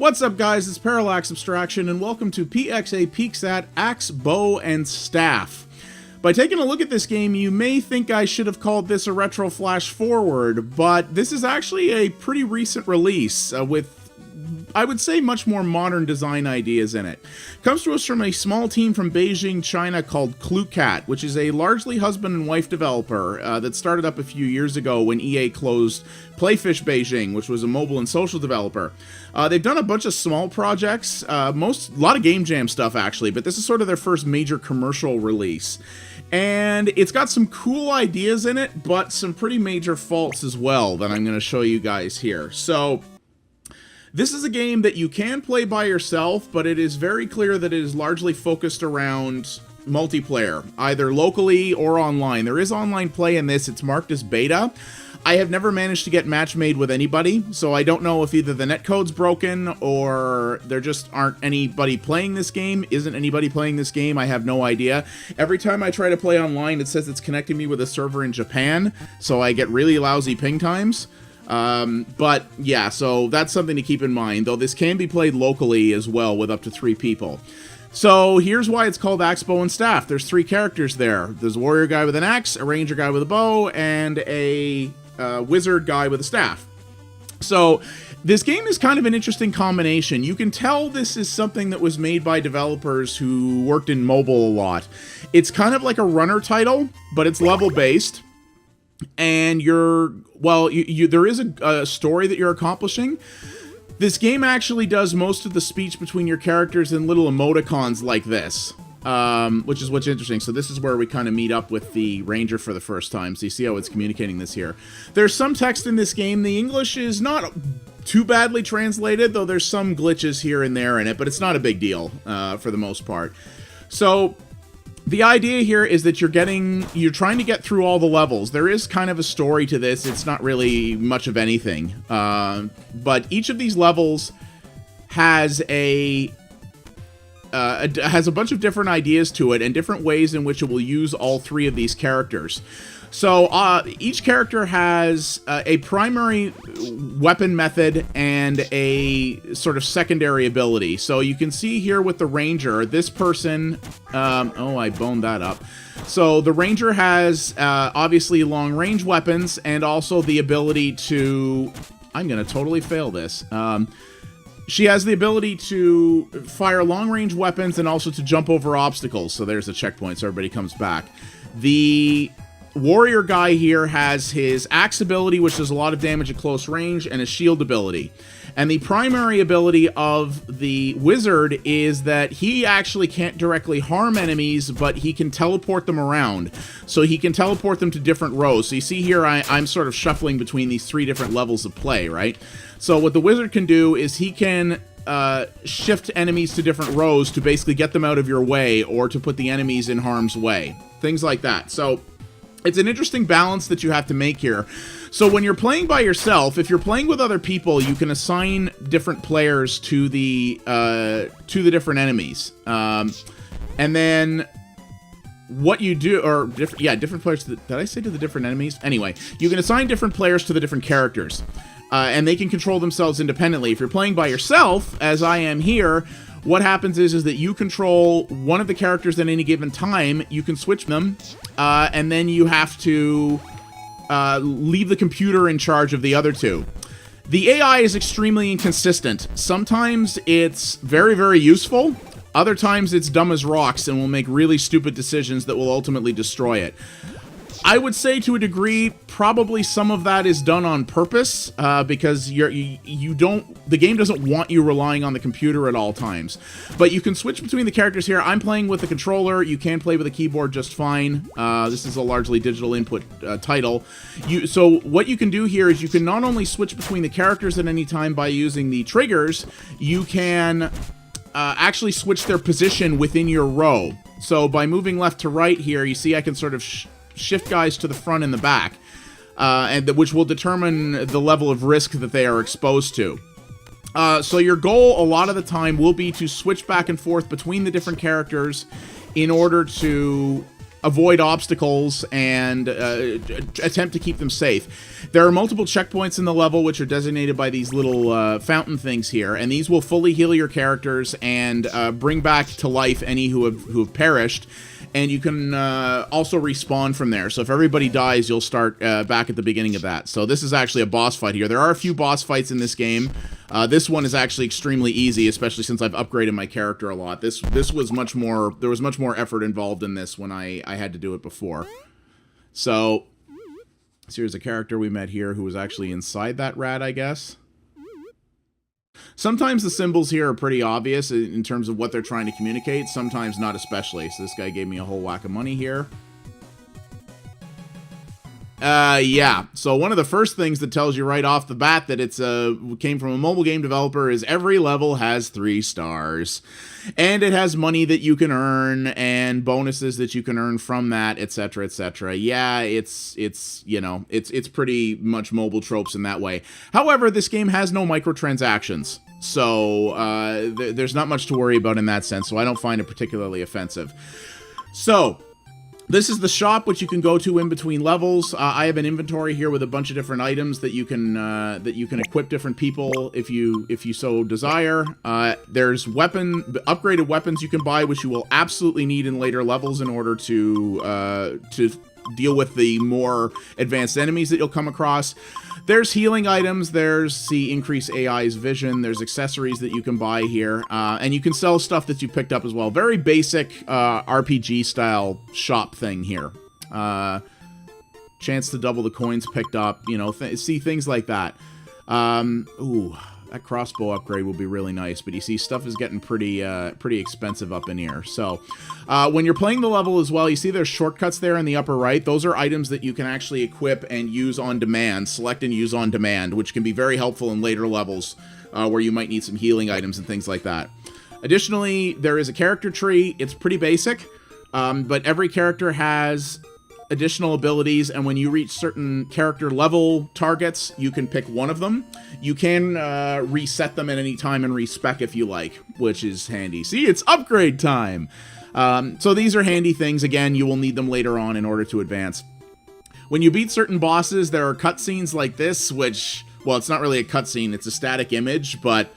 What's up, guys? It's Parallax Abstraction, and welcome to PXA Peeks at Axe, Bow, and Staff. By taking a look at this game, you may think I should have called this a retro flash forward, but this is actually a pretty recent release with, I would say, much more modern design ideas in it. Comes to us from a small team from Beijing, China called Clewcat, which is a largely husband and wife developer that started up a few years ago when EA closed Playfish Beijing, which was a mobile and social developer. They've done a bunch of small projects, a lot of game jam stuff actually, but this is sort of their first major commercial release. And it's got some cool ideas in it, but some pretty major faults as well that I'm going to show you guys here. So this is a game that you can play by yourself, but it is very clear that it is largely focused around multiplayer, either locally or online. There is online play in this. It's marked as beta. I have never managed to get match made with anybody, so I don't know if either the netcode's broken or there just aren't anybody playing this game. Isn't anybody playing this game? I have no idea. Every time I try to play online, it says it's connecting me with a server in Japan, so I get really lousy ping times. But yeah, so that's something to keep in mind, though this can be played locally as well with up to 3 people. So here's why it's called Axe, Bow, and Staff. There's 3 characters there. There's a warrior guy with an axe, a ranger guy with a bow, and a wizard guy with a staff. So this game is kind of an interesting combination. You can tell this is something that was made by developers who worked in mobile a lot. It's kind of like a runner title, but it's level based. And there is a story that you're accomplishing. This game actually does most of the speech between your characters in little emoticons like this, which is what's interesting. So this is where we kind of meet up with the ranger for the first time. So you see how it's communicating this here. There's some text in this game. The English is not too badly translated, though there's some glitches here and there in it, but it's not a big deal for the most part. So the idea here is that you're trying to get through all the levels. There is kind of a story to this. It's not really much of anything. But each of these levels has a bunch of different ideas to it and different ways in which it will use all 3 of these characters. So each character has a primary weapon method and a sort of secondary ability. So you can see here with the ranger, this person, oh, I boned that up. So the ranger has obviously long range weapons and also the ability to, I'm going to totally fail this. She has the ability to fire long range weapons and also to jump over obstacles. So there's the checkpoint so everybody comes back. The warrior guy here has his axe ability, which does a lot of damage at close range, and his shield ability. And the primary ability of the wizard is that he actually can't directly harm enemies, but he can teleport them around. So he can teleport them to different rows. So you see here I'm sort of shuffling between these 3 different levels of play, right? So what the wizard can do is he can shift enemies to different rows to basically get them out of your way or to put the enemies in harm's way. Things like that. So it's an interesting balance that you have to make here. So when you're playing by yourself, if you're playing with other people, you can assign different players to the different enemies. And then what you do, or different players. Did I say to the different enemies? Anyway, you can assign different players to the different characters. And they can control themselves independently. If you're playing by yourself, as I am here, what happens is that you control one of the characters at any given time. You can switch them, and then you have to leave the computer in charge of the other 2. The AI is extremely inconsistent. Sometimes it's very, very useful. Other times it's dumb as rocks and will make really stupid decisions that will ultimately destroy it. I would say to a degree, probably some of that is done on purpose because the game doesn't want you relying on the computer at all times. But you can switch between the characters here. I'm playing with the controller. You can play with a keyboard just fine. This is a largely digital input title. So what you can do here is you can not only switch between the characters at any time by using the triggers, you can actually switch their position within your row. So by moving left to right here, you see I can sort of shift guys to the front and the back, which will determine the level of risk that they are exposed to. So your goal a lot of the time will be to switch back and forth between the different characters in order to avoid obstacles and attempt to keep them safe. There are multiple checkpoints in the level which are designated by these little fountain things here, and these will fully heal your characters and bring back to life any who have perished. And you can also respawn from there. So if everybody dies, you'll start back at the beginning of that. So this is actually a boss fight here. There are a few boss fights in this game. This one is actually extremely easy, especially since I've upgraded my character a lot. This was much more. There was much more effort involved in this when I had to do it before. So here's a character we met here who was actually inside that rat, I guess. Sometimes the symbols here are pretty obvious in terms of what they're trying to communicate, sometimes not especially. So this guy gave me a whole whack of money here. Yeah. So one of the first things that tells you right off the bat that it's came from a mobile game developer is every level has 3 stars. And it has money that you can earn and bonuses that you can earn from that, etc., etc. Yeah, it's you know, it's pretty much mobile tropes in that way. However, this game has no microtransactions. So there's not much to worry about in that sense, so I don't find it particularly offensive. So this is the shop which you can go to in between levels. I have an inventory here with a bunch of different items that you can equip different people if you so desire. There's upgraded weapons you can buy, which you will absolutely need in later levels in order to deal with the more advanced enemies that you'll come across. There's healing items, there's the increase AI's vision, there's accessories that you can buy here, and you can sell stuff that you picked up as well. Very basic RPG style shop thing here. Chance to double the coins picked up, you know, see things like that. Ooh, that crossbow upgrade will be really nice, but you see stuff is getting pretty expensive up in here. So when you're playing the level as well, you see there's shortcuts there in the upper right. Those are items that you can actually equip and use on demand, select and use on demand, which can be very helpful in later levels where you might need some healing items and things like that. Additionally, there is a character tree. It's pretty basic, but every character has additional abilities, and when you reach certain character level targets, you can pick one of them. You can reset them at any time and respec if you like, which is handy. See, it's upgrade time! So these are handy things. Again, you will need them later on in order to advance. When you beat certain bosses, there are cutscenes like this, which, well, it's not really a cutscene, it's a static image, but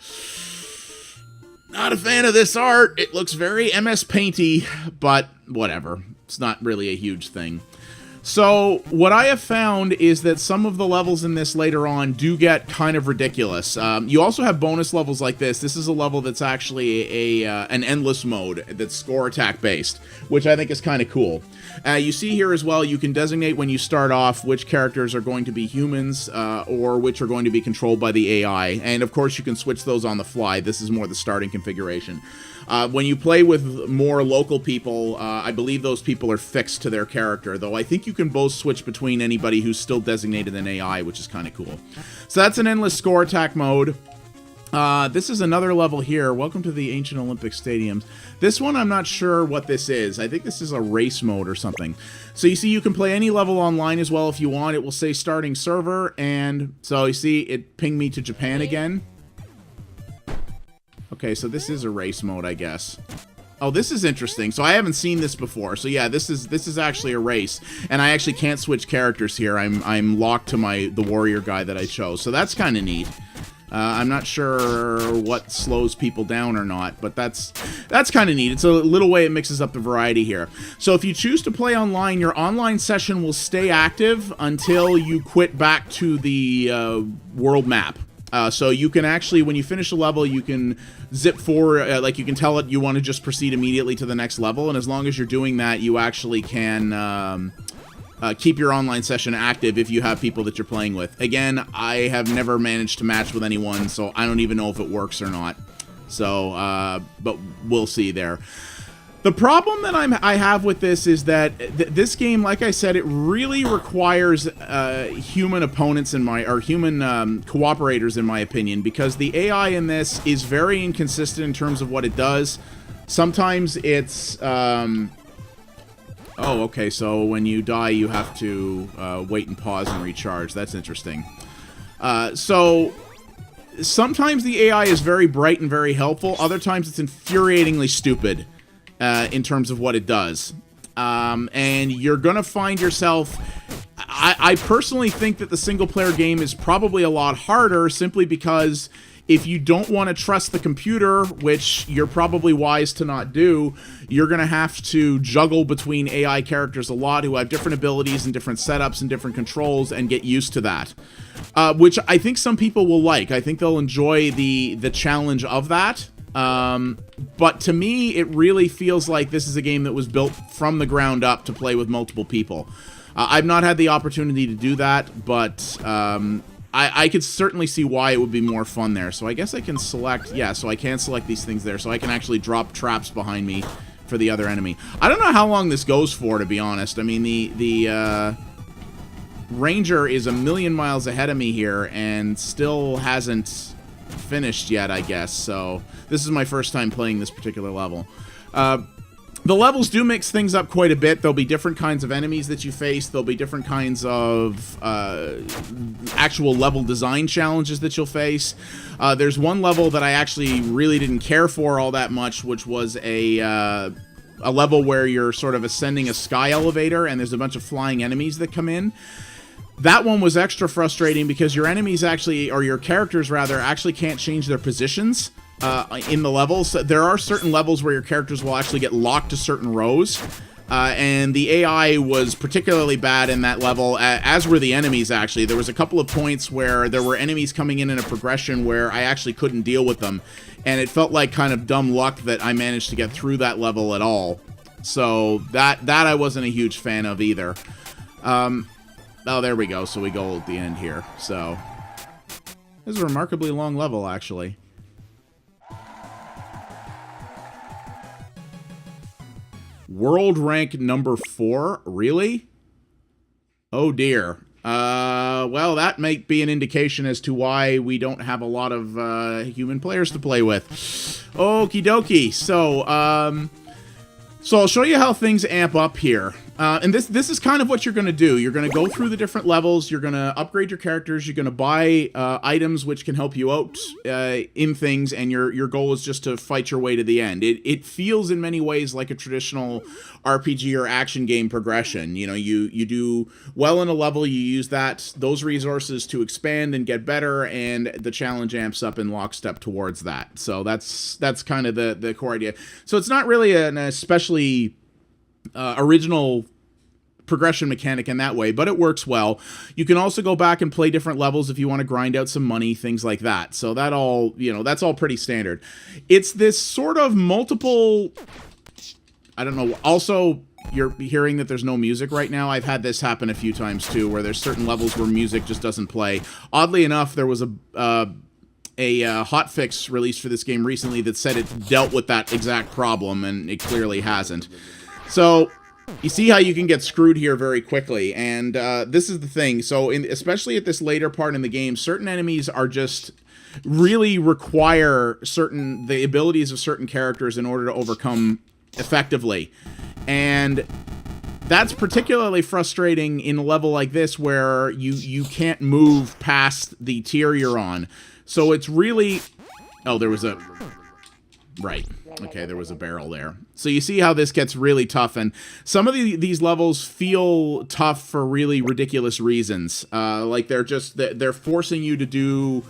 not a fan of this art. It looks very MS Painty, but whatever. It's not really a huge thing. So what I have found is that some of the levels in this later on do get kind of ridiculous. You also have bonus levels like this. This is a level that's actually an endless mode that's score attack based, which I think is kind of cool. You see here as well, you can designate when you start off which characters are going to be humans or which are going to be controlled by the AI. And of course you can switch those on the fly. This is more the starting configuration. When you play with more local people, I believe those people are fixed to their character, though I think you can both switch between anybody who's still designated an AI, which is kind of cool. So that's an endless score attack mode. This is another level here. Welcome to the Ancient Olympic Stadiums. This one, I'm not sure what this is. I think this is a race mode or something. So you see, you can play any level online as well if you want. It will say starting server, and so you see, it pinged me to Japan again. Okay, so this is a race mode, I guess. Oh, this is interesting. So I haven't seen this before. So yeah, this is actually a race, and I actually can't switch characters here. I'm locked to the warrior guy that I chose. So that's kind of neat. I'm not sure what slows people down or not, but that's kind of neat. It's a little way it mixes up the variety here. So if you choose to play online, your online session will stay active until you quit back to the world map. So you can actually, when you finish a level, you can zip forward, like you can tell it you want to just proceed immediately to the next level, and as long as you're doing that, you actually can keep your online session active if you have people that you're playing with. Again, I have never managed to match with anyone, so I don't even know if it works or not. So, but we'll see there. The problem that I have with this is that this game, like I said, it really requires human opponents or human cooperators, in my opinion, because the AI in this is very inconsistent in terms of what it does. Sometimes it's oh, okay, so when you die, you have to wait and pause and recharge. That's interesting. So sometimes the AI is very bright and very helpful. Other times it's infuriatingly stupid in terms of what it does. and you're gonna find yourself... I personally think that the single-player game is probably a lot harder, simply because if you don't want to trust the computer, which you're probably wise to not do, you're going to have to juggle between AI characters a lot who have different abilities and different setups and different controls, and get used to that. Which I think some people will like. I think they'll enjoy the challenge of that. But to me, it really feels like this is a game that was built from the ground up to play with multiple people. I've not had the opportunity to do that, but I could certainly see why it would be more fun there. So I guess I can select... Yeah, so I can select these things there, so I can actually drop traps behind me for the other enemy. I don't know how long this goes for, to be honest. I mean, the Ranger is a million miles ahead of me here and still hasn't finished yet, I guess. So this is my first time playing this particular level. The levels do mix things up quite a bit. There'll be different kinds of enemies that you face. There'll be different kinds of actual level design challenges that you'll face. There's one level that I actually really didn't care for all that much, which was a level where you're sort of ascending a sky elevator, and there's a bunch of flying enemies that come in. That one was extra frustrating because your enemies actually, or your characters rather, actually can't change their positions in the levels. There are certain levels where your characters will actually get locked to certain rows, and the AI was particularly bad in that level, as were the enemies, actually. There was a couple of points where there were enemies coming in a progression where I actually couldn't deal with them, and it felt like kind of dumb luck that I managed to get through that level at all. So that I wasn't a huge fan of either. Oh, there we go. So we go at the end here. So this is a remarkably long level, actually. World rank number 4? Really? Oh, dear. Well, that might be an indication as to why we don't have a lot of human players to play with. Okie dokie. So I'll show you how things amp up here. And this is kind of what you're going to do. You're going to go through the different levels. You're going to upgrade your characters. You're going to buy items which can help you out in things, and your goal is just to fight your way to the end. It feels in many ways like a traditional RPG or action game progression. You know, you do well in a level, you use those resources to expand and get better, and the challenge amps up in lockstep towards that. So that's kind of the core idea. So it's not really an especially original progression mechanic in that way, but it works well. You can also go back and play different levels if you want to grind out some money, things like that. So that all, that's all pretty standard. It's this sort of multiple, I don't know. Also, you're hearing that there's no music right now. I've had this happen a few times too, where there's certain levels where music just doesn't play. Oddly enough, there was a hotfix released for this game recently that said it dealt with that exact problem, and it clearly hasn't. So you see how you can get screwed here very quickly, and this is the thing. So especially at this later part in the game, certain enemies are just really require the abilities of certain characters in order to overcome effectively. And that's particularly frustrating in a level like this where you can't move past the tier you're on. So it's really... Oh, there was a... Right. Okay, there was a barrel there. So you see how this gets really tough, and some of these levels feel tough for really ridiculous reasons. Like they're forcing you to do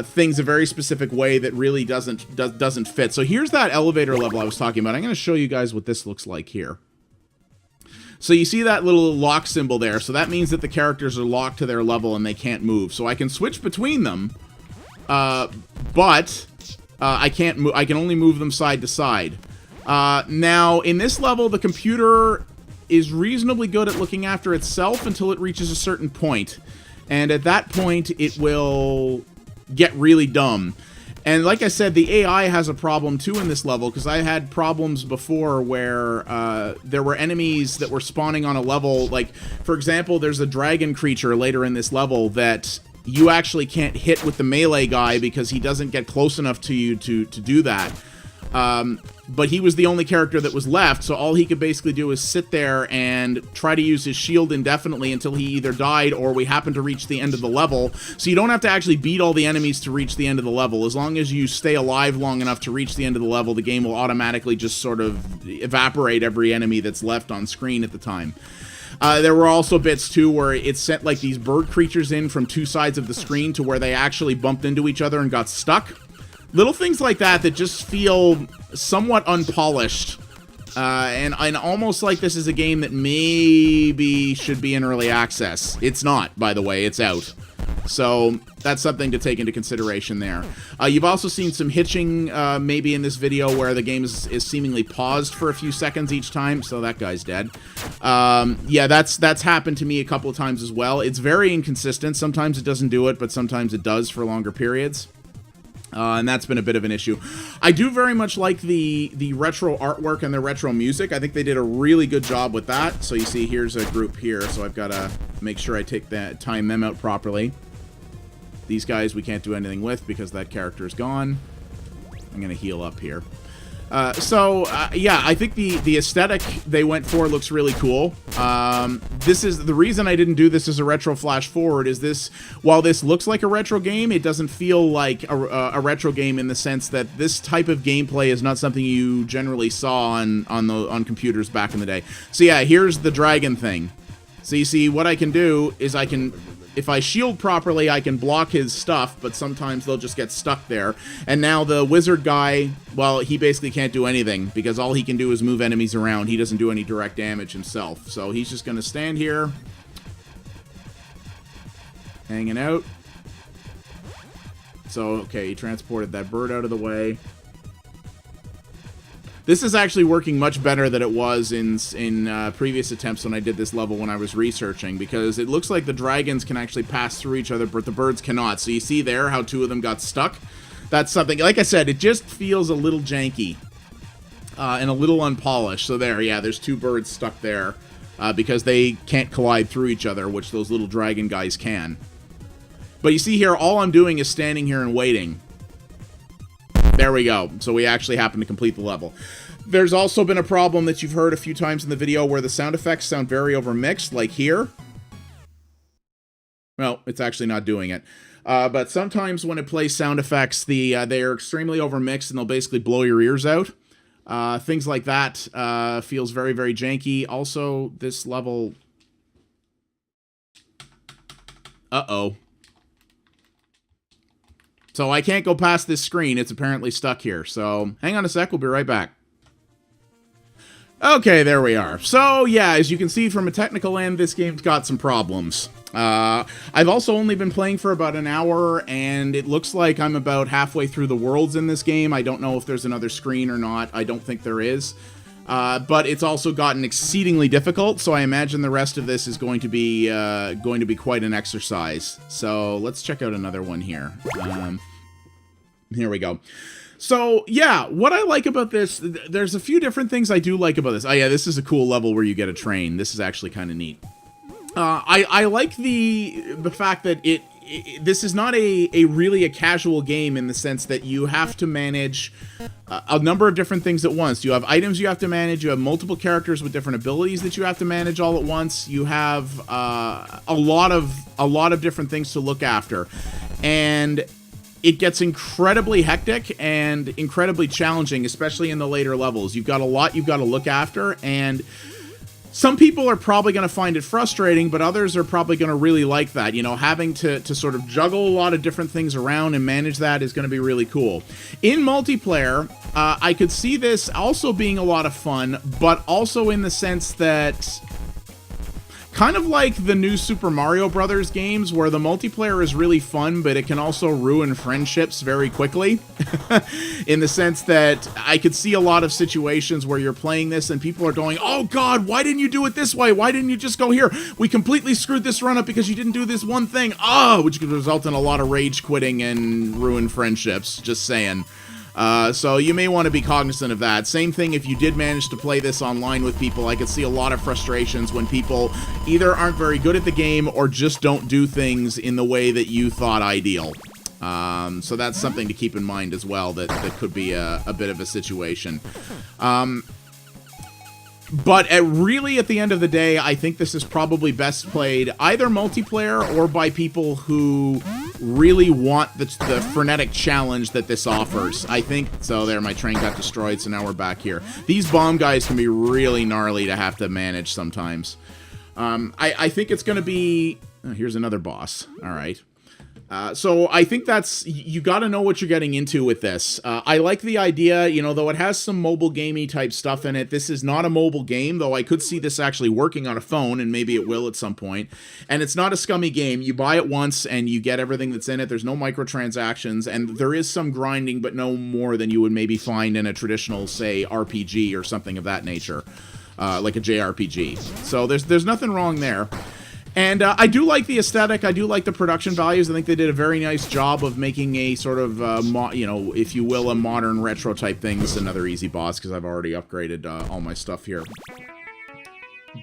things a very specific way that really doesn't fit. So here's that elevator level I was talking about. I'm going to show you guys what this looks like here. So you see that little lock symbol there. So that means that the characters are locked to their level and they can't move. So I can switch between them, but I can't move. I can only move them side to side. Now, in this level, the computer is reasonably good at looking after itself until it reaches a certain point. And at that point, it will get really dumb. And like I said, the AI has a problem too in this level, because I had problems before where there were enemies that were spawning on a level. Like, for example, there's a dragon creature later in this level that you actually can't hit with the melee guy because he doesn't get close enough to you to do that. But he was the only character that was left, so all he could basically do is sit there and try to use his shield indefinitely until he either died or we happened to reach the end of the level. So you don't have to actually beat all the enemies to reach the end of the level. As long as you stay alive long enough to reach the end of the level, the game will automatically just sort of evaporate every enemy that's left on screen at the time. There were also bits, too, where it sent, like, these bird creatures in from two sides of the screen to where they actually bumped into each other and got stuck. Little things like that that just feel somewhat unpolished, and almost like this is a game that maybe should be in early access. It's not, by the way. It's out. So that's something to take into consideration there. You've also seen some hitching maybe in this video where the game is seemingly paused for a few seconds each time. So that guy's dead. Yeah, that's happened to me a couple of times as well. It's very inconsistent. Sometimes it doesn't do it, but sometimes it does for longer periods. And that's been a bit of an issue. I do very much like the retro artwork and the retro music. I think they did a really good job with that. So you see, here's a group here. So I've got to make sure I time them out properly. These guys we can't do anything with because that character is gone. I'm going to heal up here. Yeah, I think the aesthetic they went for looks really cool. This is the reason I didn't do this as a retro flash forward is this, while this looks like a retro game, it doesn't feel like a retro game in the sense that this type of gameplay is not something you generally saw on computers back in the day. So yeah, here's the dragon thing. So you see, what I can do is if I shield properly, I can block his stuff, but sometimes they'll just get stuck there. And now the wizard guy, well, he basically can't do anything, because all he can do is move enemies around. He doesn't do any direct damage himself. So he's just going to stand here, hanging out. So, okay, he transported that bird out of the way. This is actually working much better than it was in previous attempts when I did this level when I was researching, because it looks like the dragons can actually pass through each other, but the birds cannot. So you see there how two of them got stuck? That's something, like I said, it just feels a little janky and a little unpolished. So there, yeah, there's two birds stuck there because they can't collide through each other, which those little dragon guys can. But you see here, all I'm doing is standing here and waiting. There we go. So we actually happen to complete the level. There's also been a problem that you've heard a few times in the video where the sound effects sound very overmixed, like here. Well, it's actually not doing it. But sometimes when it plays sound effects, they are extremely overmixed and they'll basically blow your ears out. Things like that feels very, very janky. Also, this level... Uh-oh. So I can't go past this screen. It's apparently stuck here. So hang on a sec. We'll be right back. Okay, there we are. So yeah, as you can see from a technical end, this game's got some problems. I've also only been playing for about an hour, and it looks like I'm about halfway through the worlds in this game. I don't know if there's another screen or not. I don't think there is. But it's also gotten exceedingly difficult, so I imagine the rest of this is going to be quite an exercise. So let's check out another one here. Here we go. So yeah, what I like about this, there's a few different things I do like about this. Oh yeah, this is a cool level where you get a train. This is actually kind of neat. I like the fact that this is not really a casual game in the sense that you have to manage a number of different things at once. You have items you have to manage. You have multiple characters with different abilities that you have to manage all at once. You have a lot of different things to look after, and it gets incredibly hectic and incredibly challenging, especially in the later levels. You've got a lot you've got to look after, and some people are probably going to find it frustrating, but others are probably going to really like that. You know, having to sort of juggle a lot of different things around and manage that is going to be really cool. In multiplayer, I could see this also being a lot of fun, but also in the sense that kind of like the new Super Mario Brothers games, where the multiplayer is really fun, but it can also ruin friendships very quickly. In the sense that I could see a lot of situations where you're playing this and people are going, oh god, why didn't you do it this way? Why didn't you just go here? We completely screwed this run up because you didn't do this one thing. Which could result in a lot of rage quitting and ruin friendships. Just saying. So you may want to be cognizant of that. Same thing if you did manage to play this online with people. I could see a lot of frustrations when people either aren't very good at the game or just don't do things in the way that you thought ideal. So that's something to keep in mind as well, that could be a bit of a situation. But really, at the end of the day, I think this is probably best played either multiplayer or by people who really want the frenetic challenge that this offers. I think, so there, my train got destroyed, so now we're back here. These bomb guys can be really gnarly to have to manage sometimes. I think it's going to be... Oh, here's another boss. All right. So I think that's, you got to know what you're getting into with this. I like the idea, you know, though it has some mobile gamey type stuff in it. This is not a mobile game, though I could see this actually working on a phone, and maybe it will at some point. And it's not a scummy game. You buy it once and you get everything that's in it. There's no microtransactions, and there is some grinding, but no more than you would maybe find in a traditional, say, RPG or something of that nature, like a JRPG. So there's nothing wrong there. And I do like the aesthetic. I do like the production values. I think they did a very nice job of making a sort of, you know, if you will, a modern retro type thing. This is another easy boss because I've already upgraded all my stuff here.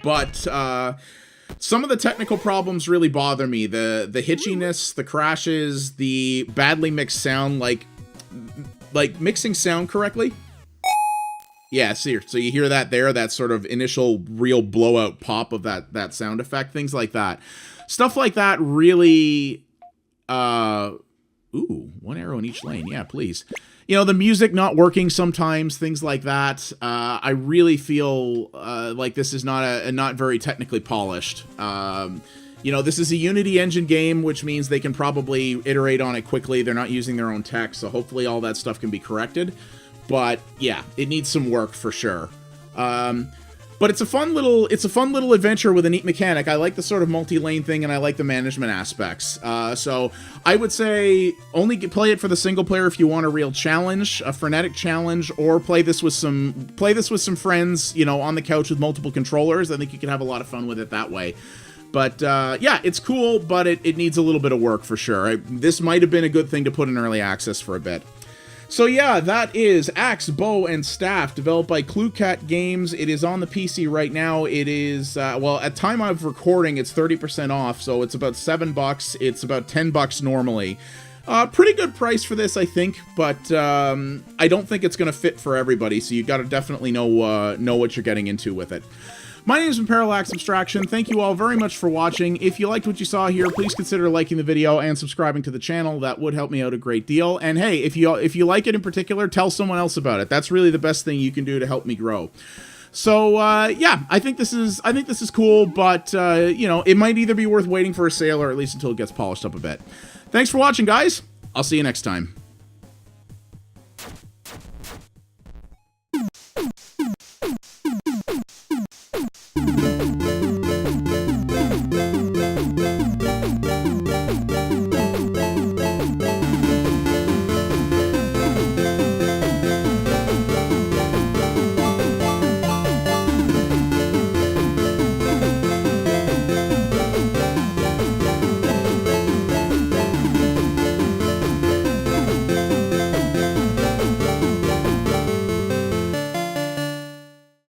But some of the technical problems really bother me. The hitchiness, the crashes, the badly mixed sound, like mixing sound correctly. Yeah, so you hear that there, that sort of initial real blowout pop of that sound effect, things like that. Stuff like that really, ooh, one arrow in each lane, yeah, please. You know, the music not working sometimes, things like that. I really feel like this is not very technically polished. You know, this is a Unity engine game, which means they can probably iterate on it quickly. They're not using their own tech, so hopefully all that stuff can be corrected. But yeah, it needs some work for sure. But it's a fun little adventure with a neat mechanic. I like the sort of multi-lane thing, and I like the management aspects. So I would say only play it for the single player if you want a real challenge, a frenetic challenge, or play this with some friends, you know, on the couch with multiple controllers. I think you can have a lot of fun with it that way. But yeah, it's cool, but it needs a little bit of work for sure. This might have been a good thing to put in early access for a bit. So yeah, that is Axe, Bow, and Staff, developed by Clewcat Games. It is on the PC right now. It is, well, at time of recording, it's 30% off, so it's about $7. It's about $10 normally. Pretty good price for this, I think, but I don't think it's going to fit for everybody, so you got to definitely know what you're getting into with it. My name is Parallax Abstraction. Thank you all very much for watching. If you liked what you saw here, please consider liking the video and subscribing to the channel. That would help me out a great deal. And hey, if you like it in particular, tell someone else about it. That's really the best thing you can do to help me grow. So yeah, I think this is cool, but you know, it might either be worth waiting for a sale or at least until it gets polished up a bit. Thanks for watching, guys. I'll see you next time.